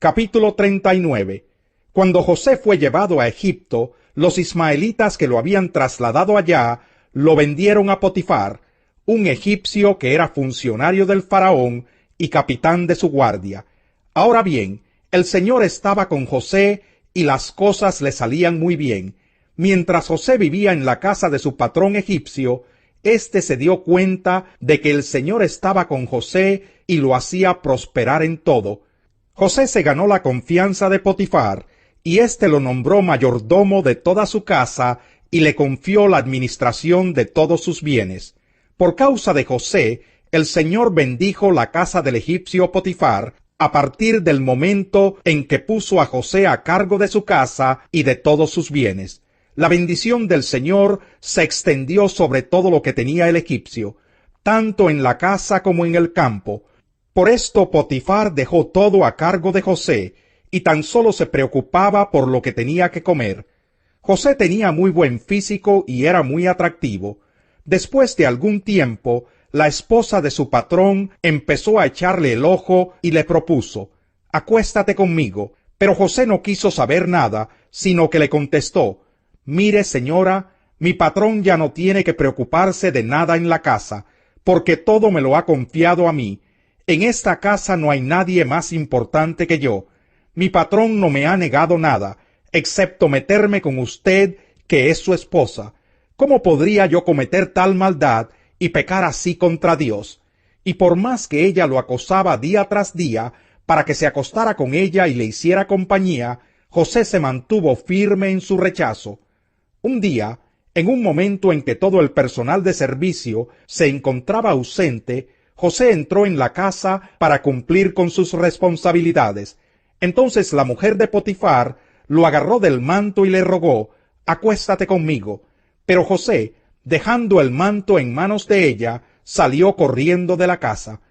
Capítulo 39. Cuando José fue llevado a Egipto, los ismaelitas que lo habían trasladado allá lo vendieron a Potifar, un egipcio que era funcionario del faraón y capitán de su guardia. Ahora bien, el Señor estaba con José y las cosas le salían muy bien. Mientras José vivía en la casa de su patrón egipcio, éste se dio cuenta de que el Señor estaba con José y lo hacía prosperar en todo. José se ganó la confianza de Potifar, y éste lo nombró mayordomo de toda su casa y le confió la administración de todos sus bienes. Por causa de José, el Señor bendijo la casa del egipcio Potifar a partir del momento en que puso a José a cargo de su casa y de todos sus bienes. La bendición del Señor se extendió sobre todo lo que tenía el egipcio, tanto en la casa como en el campo. Por esto Potifar dejó todo a cargo de José, y tan solo se preocupaba por lo que tenía que comer. José tenía muy buen físico y era muy atractivo. Después de algún tiempo, la esposa de su patrón empezó a echarle el ojo y le propuso: «Acuéstate conmigo». Pero José no quiso saber nada, sino que le contestó: «Mire, señora, mi patrón ya no tiene que preocuparse de nada en la casa, porque todo me lo ha confiado a mí. En esta casa no hay nadie más importante que yo. Mi patrón no me ha negado nada, excepto meterme con usted, que es su esposa. ¿Cómo podría yo cometer tal maldad y pecar así contra Dios?» Y por más que ella lo acosaba día tras día para que se acostara con ella y le hiciera compañía, José se mantuvo firme en su rechazo. Un día, en un momento en que todo el personal de servicio se encontraba ausente, José entró en la casa para cumplir con sus responsabilidades. Entonces la mujer de Potifar lo agarró del manto y le rogó: «Acuéstate conmigo». Pero José, dejando el manto en manos de ella, salió corriendo de la casa.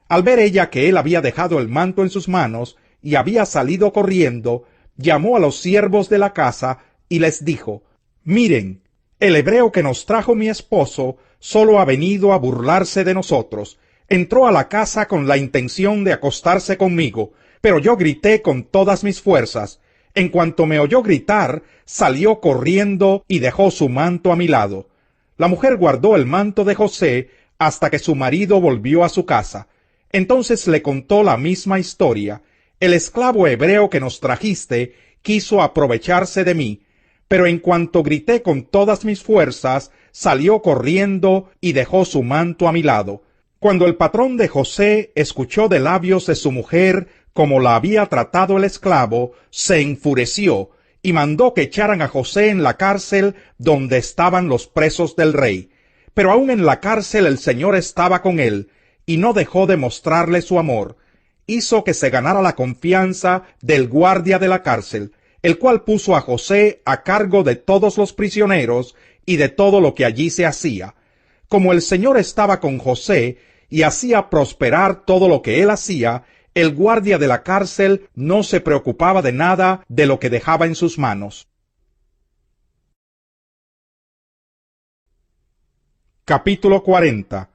Al ver ella que él había dejado el manto en sus manos y había salido corriendo, llamó a los siervos de la casa y les dijo: «Miren, el hebreo que nos trajo mi esposo solo ha venido a burlarse de nosotros. Entró a la casa con la intención de acostarse conmigo, pero yo grité con todas mis fuerzas. En cuanto me oyó gritar, salió corriendo y dejó su manto a mi lado». La mujer guardó el manto de José hasta que su marido volvió a su casa. Entonces le contó la misma historia: «El esclavo hebreo que nos trajiste quiso aprovecharse de mí, pero en cuanto grité con todas mis fuerzas, salió corriendo y dejó su manto a mi lado». Cuando el patrón de José escuchó de labios de su mujer cómo la había tratado el esclavo, se enfureció y mandó que echaran a José en la cárcel donde estaban los presos del rey. Pero aún en la cárcel el Señor estaba con él, y no dejó de mostrarle su amor. Hizo que se ganara la confianza del guardia de la cárcel, el cual puso a José a cargo de todos los prisioneros y de todo lo que allí se hacía. Como el Señor estaba con José y hacía prosperar todo lo que él hacía, el guardia de la cárcel no se preocupaba de nada de lo que dejaba en sus manos. Capítulo 40.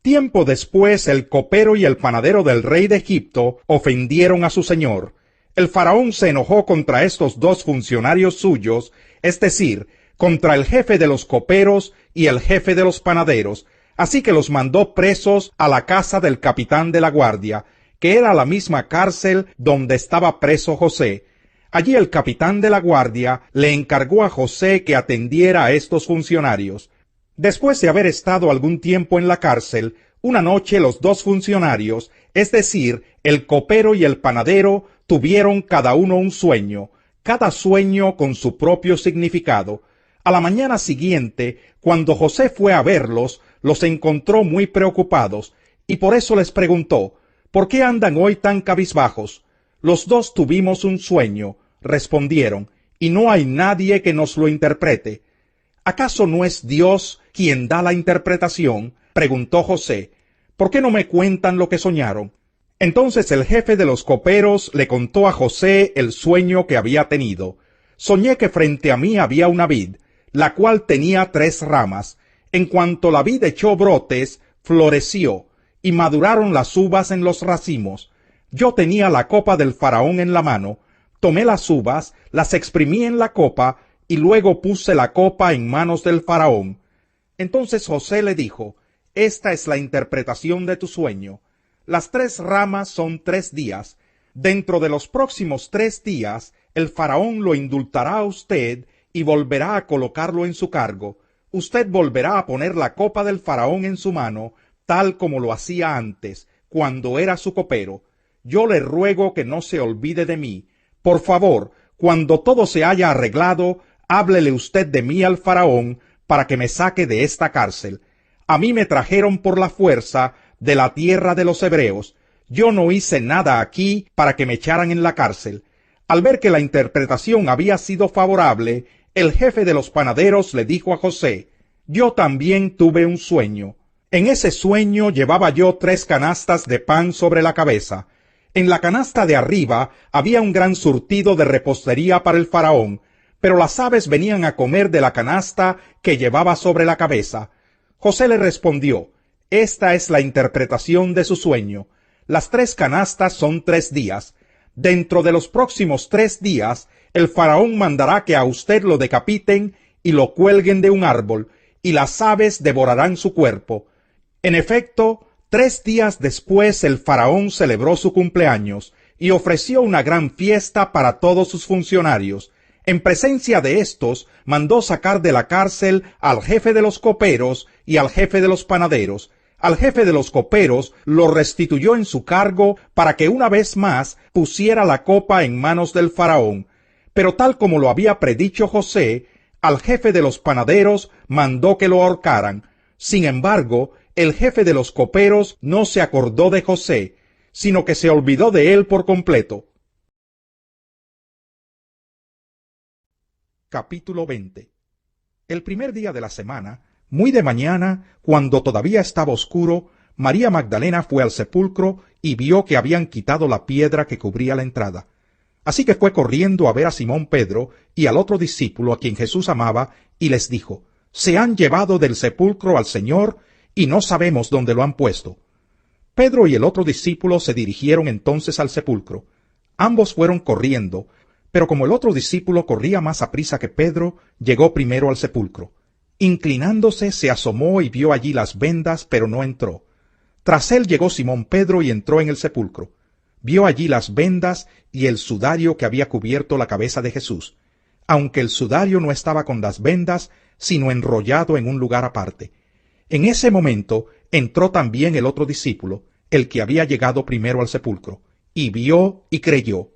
Tiempo después, el copero y el panadero del rey de Egipto ofendieron a su señor. El faraón se enojó contra estos dos funcionarios suyos, es decir, contra el jefe de los coperos y el jefe de los panaderos, así que los mandó presos a la casa del capitán de la guardia, que era la misma cárcel donde estaba preso José. Allí el capitán de la guardia le encargó a José que atendiera a estos funcionarios. Después de haber estado algún tiempo en la cárcel, una noche los dos funcionarios, es decir, el copero y el panadero, tuvieron cada uno un sueño, cada sueño con su propio significado. A la mañana siguiente, cuando José fue a verlos, los encontró muy preocupados, y por eso les preguntó: «¿Por qué andan hoy tan cabizbajos?». «Los dos tuvimos un sueño», respondieron, «y no hay nadie que nos lo interprete». «¿Acaso no es Dios quien da la interpretación?», preguntó José. «¿Por qué no me cuentan lo que soñaron?». Entonces el jefe de los coperos le contó a José el sueño que había tenido. «Soñé que frente a mí había una vid, la cual tenía 3 ramas. En cuanto la vid echó brotes, floreció, y maduraron las uvas en los racimos. Yo tenía la copa del faraón en la mano, tomé las uvas, las exprimí en la copa, y luego puse la copa en manos del faraón. Entonces José le dijo, esta es la interpretación de tu sueño. Las 3 ramas son 3 días. Dentro de los próximos 3 días, el faraón lo indultará a usted y volverá a colocarlo en su cargo. Usted volverá a poner la copa del faraón en su mano, tal como lo hacía antes, cuando era su copero. Yo le ruego que no se olvide de mí. Por favor, cuando todo se haya arreglado, háblele usted de mí al faraón, para que me saque de esta cárcel. A mí me trajeron por la fuerza de la tierra de los hebreos. Yo no hice nada aquí para que me echaran en la cárcel. Al ver que la interpretación había sido favorable, el jefe de los panaderos le dijo a José, yo también tuve un sueño. En ese sueño llevaba yo 3 canastas de pan sobre la cabeza. En la canasta de arriba había un gran surtido de repostería para el faraón, pero las aves venían a comer de la canasta que llevaba sobre la cabeza. José le respondió, esta es la interpretación de su sueño. Las 3 canastas son 3 días. Dentro de los próximos 3 días, el faraón mandará que a usted lo decapiten y lo cuelguen de un árbol, y las aves devorarán su cuerpo. En efecto, 3 días después el faraón celebró su cumpleaños y ofreció una gran fiesta para todos sus funcionarios. En presencia de estos, mandó sacar de la cárcel al jefe de los coperos y al jefe de los panaderos. Al jefe de los coperos lo restituyó en su cargo para que una vez más pusiera la copa en manos del faraón. Pero tal como lo había predicho José, al jefe de los panaderos mandó que lo ahorcaran. Sin embargo, el jefe de los coperos no se acordó de José, sino que se olvidó de él por completo. Capítulo 20. El primer día de la semana, muy de mañana, cuando todavía estaba oscuro, María Magdalena fue al sepulcro y vio que habían quitado la piedra que cubría la entrada. Así que fue corriendo a ver a Simón Pedro y al otro discípulo a quien Jesús amaba, y les dijo, «Se han llevado del sepulcro al Señor, y no sabemos dónde lo han puesto». Pedro y el otro discípulo se dirigieron entonces al sepulcro. Ambos fueron corriendo, pero como el otro discípulo corría más aprisa que Pedro, llegó primero al sepulcro. Inclinándose, se asomó y vio allí las vendas, pero no entró. Tras él llegó Simón Pedro y entró en el sepulcro. Vio allí las vendas y el sudario que había cubierto la cabeza de Jesús, aunque el sudario no estaba con las vendas, sino enrollado en un lugar aparte. En ese momento entró también el otro discípulo, el que había llegado primero al sepulcro, y vio y creyó.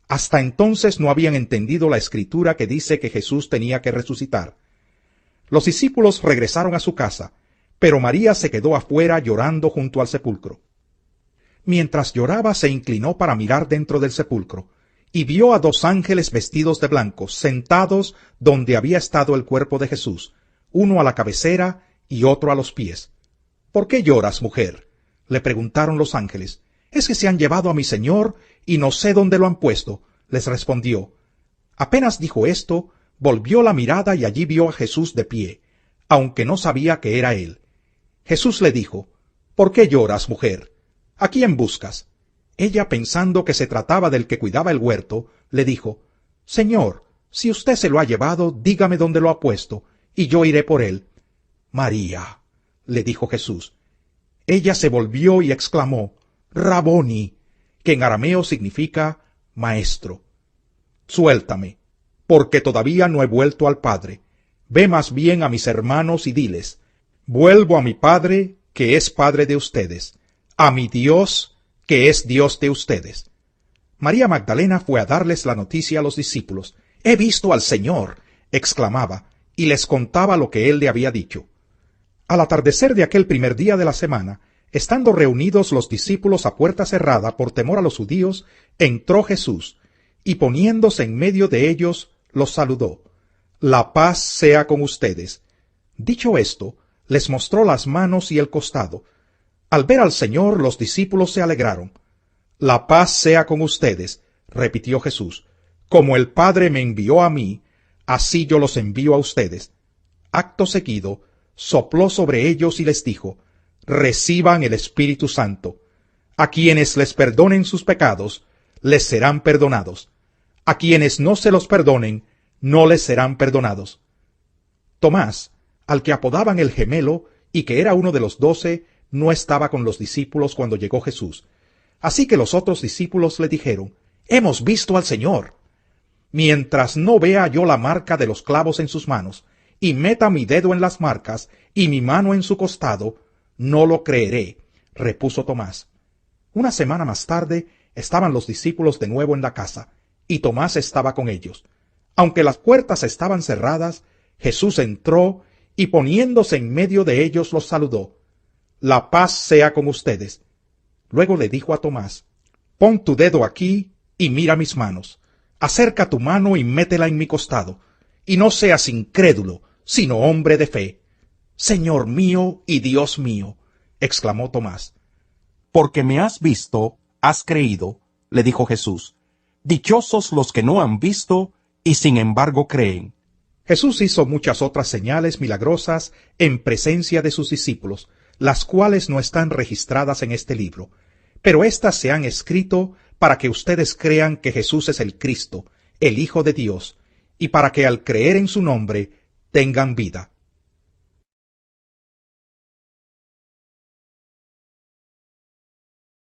Hasta entonces no habían entendido la escritura que dice que Jesús tenía que resucitar. Los discípulos regresaron a su casa, pero María se quedó afuera llorando junto al sepulcro. Mientras lloraba se inclinó para mirar dentro del sepulcro, y vio a 2 ángeles vestidos de blanco, sentados donde había estado el cuerpo de Jesús, uno a la cabecera y otro a los pies. «¿Por qué lloras, mujer?», le preguntaron los ángeles. «Es que se han llevado a mi Señor, y no sé dónde lo han puesto», les respondió. Apenas dijo esto, volvió la mirada y allí vio a Jesús de pie, aunque no sabía que era él. Jesús le dijo, «¿Por qué lloras, mujer? ¿A quién buscas?». Ella, pensando que se trataba del que cuidaba el huerto, le dijo, «Señor, si usted se lo ha llevado, dígame dónde lo ha puesto, y yo iré por él». «María», le dijo Jesús. Ella se volvió y exclamó, «Raboni», que en arameo significa maestro. «Suéltame, porque todavía no he vuelto al Padre. Ve más bien a mis hermanos y diles, vuelvo a mi Padre, que es Padre de ustedes, a mi Dios, que es Dios de ustedes». María Magdalena fue a darles la noticia a los discípulos. «He visto al Señor», exclamaba, y les contaba lo que él le había dicho. Al atardecer de aquel primer día de la semana, estando reunidos los discípulos a puerta cerrada por temor a los judíos, entró Jesús, y poniéndose en medio de ellos, los saludó. «La paz sea con ustedes». Dicho esto, les mostró las manos y el costado. Al ver al Señor, los discípulos se alegraron. «La paz sea con ustedes», repitió Jesús. «Como el Padre me envió a mí, así yo los envío a ustedes». Acto seguido, sopló sobre ellos y les dijo, «Reciban el Espíritu Santo. A quienes les perdonen sus pecados, les serán perdonados. A quienes no se los perdonen, no les serán perdonados. Tomás, al que apodaban el gemelo y que era uno de los 12, no estaba con los discípulos cuando llegó Jesús. Así que los otros discípulos le dijeron: «Hemos visto al Señor». «Mientras no vea yo la marca de los clavos en sus manos, y meta mi dedo en las marcas, y mi mano en su costado, no lo creeré», repuso Tomás. Una semana más tarde estaban los discípulos de nuevo en la casa, y Tomás estaba con ellos. Aunque las puertas estaban cerradas, Jesús entró y poniéndose en medio de ellos los saludó. «La paz sea con ustedes». Luego le dijo a Tomás: «Pon tu dedo aquí y mira mis manos. Acerca tu mano y métela en mi costado, y no seas incrédulo, sino hombre de fe». «Señor mío y Dios mío», exclamó Tomás. «Porque me has visto, has creído», le dijo Jesús. «Dichosos los que no han visto y sin embargo creen». Jesús hizo muchas otras señales milagrosas en presencia de sus discípulos, las cuales no están registradas en este libro, pero éstas se han escrito para que ustedes crean que Jesús es el Cristo, el Hijo de Dios, y para que al creer en su nombre tengan vida.